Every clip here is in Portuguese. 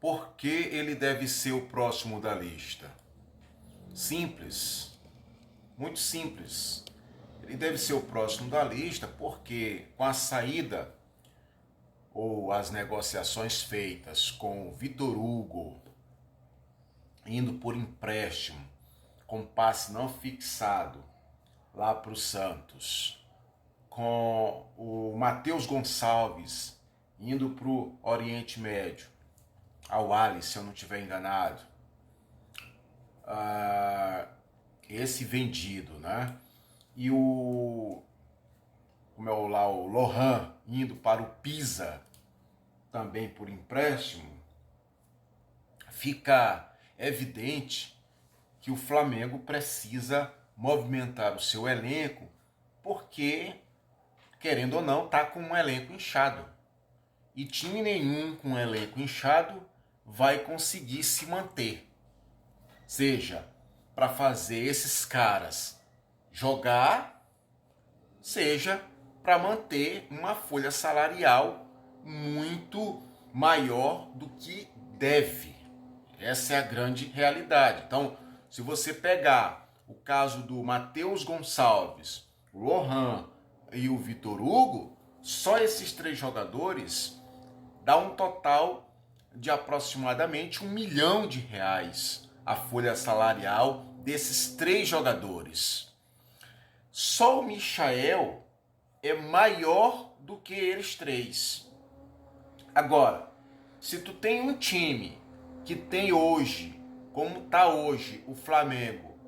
por que ele deve ser o próximo da lista? Simples, muito simples. Ele deve ser o próximo da lista porque com a saída ou as negociações feitas com o Vitor Hugo indo por empréstimo com passe não fixado lá para o Santos, com o Matheus Gonçalves indo para o Oriente Médio, ao Ali, se eu não estiver enganado, esse vendido, né? E o Lohan indo para o Pisa, também por empréstimo, fica evidente que o Flamengo precisa movimentar o seu elenco, porque, querendo ou não, está com um elenco inchado. E time nenhum com um elenco inchado vai conseguir se manter. Seja para fazer esses caras jogar, seja para manter uma folha salarial muito maior do que deve. Essa é a grande realidade. Então, se você pegar o caso do Matheus Gonçalves, o Lohan e o Vitor Hugo, só esses três jogadores dá um total de aproximadamente R$ 1 milhão a folha salarial desses três jogadores. Só o Michael é maior do que eles três. Agora, se tu tem um time que tem hoje, como está hoje o Flamengo,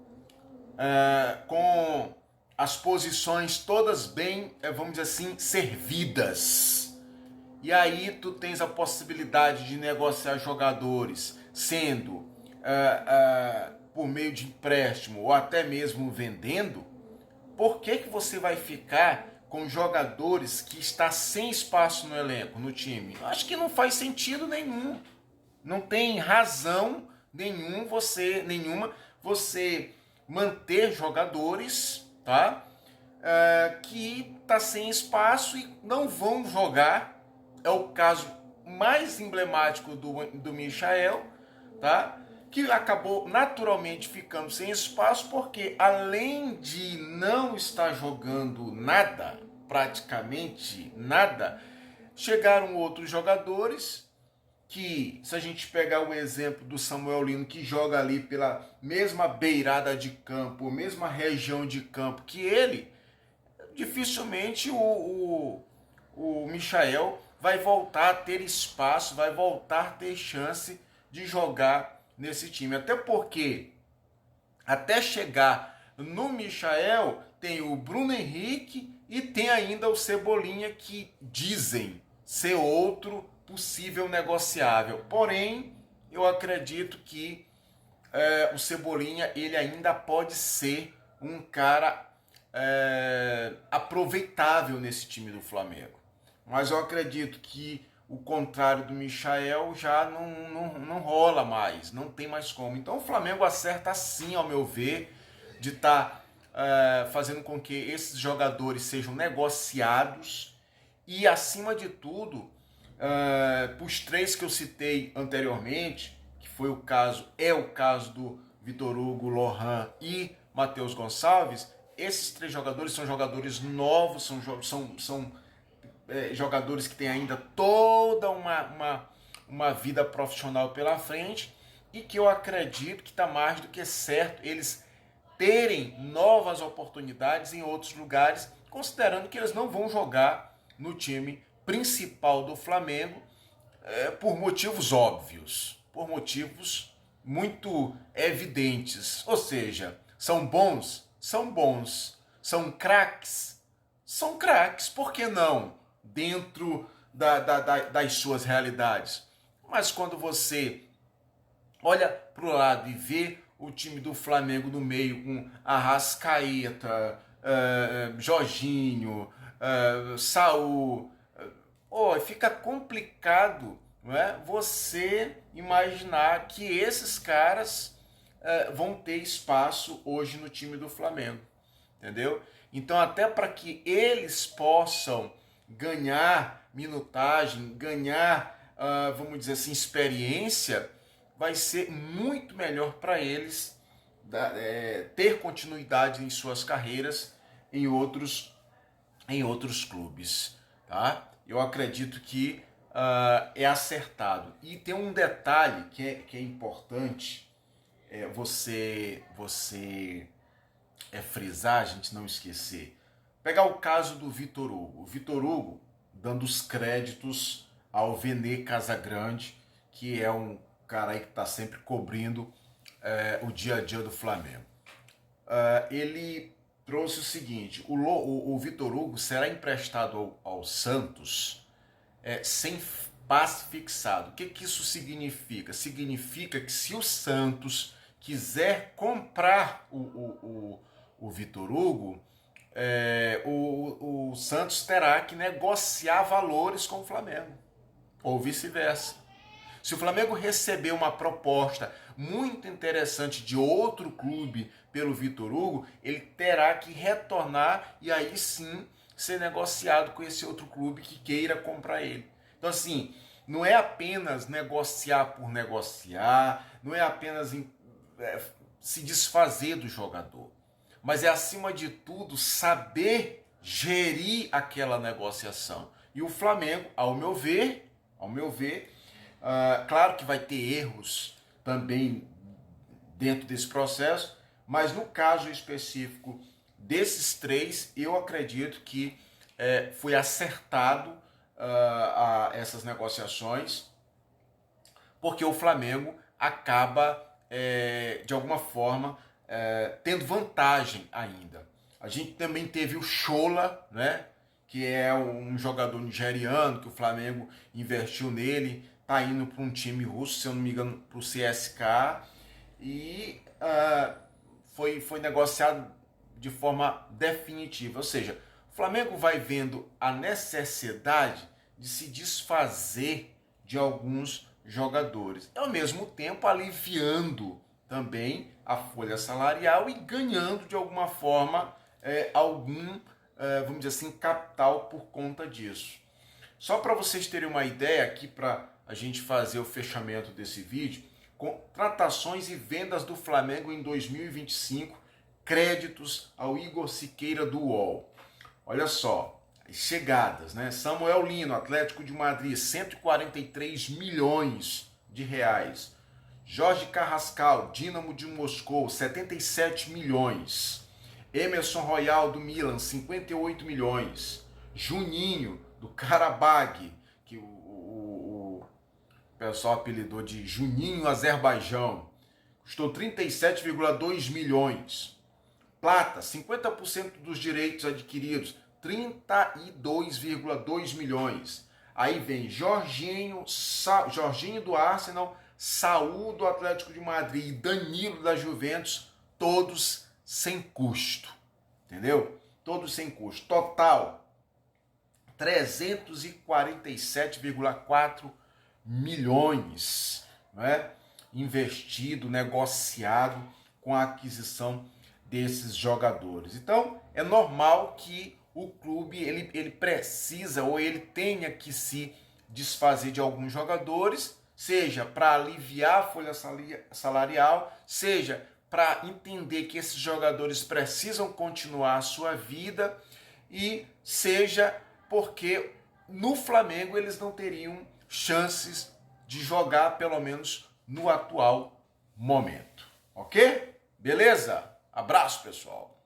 com as posições todas bem, vamos dizer assim, servidas, e aí tu tens a possibilidade de negociar jogadores, sendo por meio de empréstimo ou até mesmo vendendo, por que você vai ficar com jogadores que está sem espaço no elenco, no time? Eu acho que não faz sentido nenhum. Não tem razão nenhuma você manter jogadores, tá? Que tá sem espaço e não vão jogar. É o caso mais emblemático do Michael, tá? Que acabou naturalmente ficando sem espaço porque, além de não estar jogando nada, praticamente nada, chegaram outros jogadores que, se a gente pegar o exemplo do Samuel Lino, que joga ali pela mesma beirada de campo, mesma região de campo que ele, dificilmente o Michael vai voltar a ter espaço, vai voltar a ter chance de jogar nesse time. Até porque, até chegar no Michael, tem o Bruno Henrique e tem ainda o Cebolinha, que dizem ser outro possível negociável. Porém, eu acredito que o Cebolinha ele ainda pode ser um cara aproveitável nesse time do Flamengo. Mas eu acredito que o contrário do Michael já não rola mais, não tem mais como. Então o Flamengo acerta sim, ao meu ver, de estar fazendo com que esses jogadores sejam negociados e, acima de tudo, os três que eu citei anteriormente, que foi o caso do Vitor Hugo, Lohan e Matheus Gonçalves, esses três jogadores são jogadores novos, são jogadores que têm ainda toda uma vida profissional pela frente e que eu acredito que está mais do que certo eles terem novas oportunidades em outros lugares, considerando que eles não vão jogar no time principal do Flamengo por motivos óbvios, por motivos muito evidentes. Ou seja, são bons, são craques, por que não? Dentro das suas realidades. Mas quando você olha para o lado e vê o time do Flamengo no meio com Arrascaeta, Jorginho, Saul, fica complicado, não é? Você imaginar que esses caras vão ter espaço hoje no time do Flamengo, entendeu? Então, até para que eles possam ganhar minutagem, ganhar vamos dizer assim, experiência, vai ser muito melhor para eles ter continuidade em suas carreiras em outros clubes, tá? Eu acredito que é acertado. E tem um detalhe que é importante você frisar, a gente não esquecer. Pegar o caso do Vitor Hugo. O Vitor Hugo dando os créditos ao Vene Casagrande, que é um cara aí que está sempre cobrindo o dia a dia do Flamengo. Ele trouxe o seguinte: o Vitor Hugo será emprestado ao Santos sem passe fixado. O que isso significa? Significa que se o Santos quiser comprar o Vitor Hugo, o Santos terá que negociar valores com o Flamengo, ou vice-versa. Se o Flamengo receber uma proposta muito interessante de outro clube pelo Vitor Hugo, ele terá que retornar e aí sim ser negociado com esse outro clube que queira comprar ele. Então assim, não é apenas negociar por negociar, não é apenas se desfazer do jogador, mas é acima de tudo saber gerir aquela negociação. E o Flamengo, ao meu ver, claro que vai ter erros também dentro desse processo, mas no caso específico desses três, eu acredito que foi acertado essas negociações, porque o Flamengo acaba, de alguma forma, tendo vantagem ainda. A gente também teve o Shola, né, que é um jogador nigeriano que o Flamengo investiu nele, tá indo para um time russo, se eu não me engano, para o CSKA, e foi negociado de forma definitiva. Ou seja, o Flamengo vai vendo a necessidade de se desfazer de alguns jogadores, e ao mesmo tempo aliviando também a folha salarial e ganhando de alguma forma vamos dizer assim, capital por conta disso. Só para vocês terem uma ideia aqui, para a gente fazer o fechamento desse vídeo, contratações e vendas do Flamengo em 2025, créditos ao Igor Siqueira do UOL. Olha só, as chegadas, né? Samuel Lino, Atlético de Madrid, 143 milhões de reais. Jorge Carrascal, Dínamo de Moscou, 77 milhões. Emerson Royal do Milan, 58 milhões. Juninho do Karabag, que o pessoal apelidou de Juninho Azerbaijão, custou 37,2 milhões. Plata, 50% dos direitos adquiridos, 32,2 milhões. Aí vem Jorginho do Arsenal, Saúl do Atlético de Madrid e Danilo da Juventus, todos sem custo, entendeu? Todos sem custo. Total, 347,4 milhões, né? Investido, negociado com a aquisição desses jogadores. Então, é normal que o clube ele precisa ou ele tenha que se desfazer de alguns jogadores, seja para aliviar a folha salarial, seja para entender que esses jogadores precisam continuar a sua vida, e seja porque no Flamengo eles não teriam chances de jogar, pelo menos no atual momento. Ok? Beleza? Abraço, pessoal!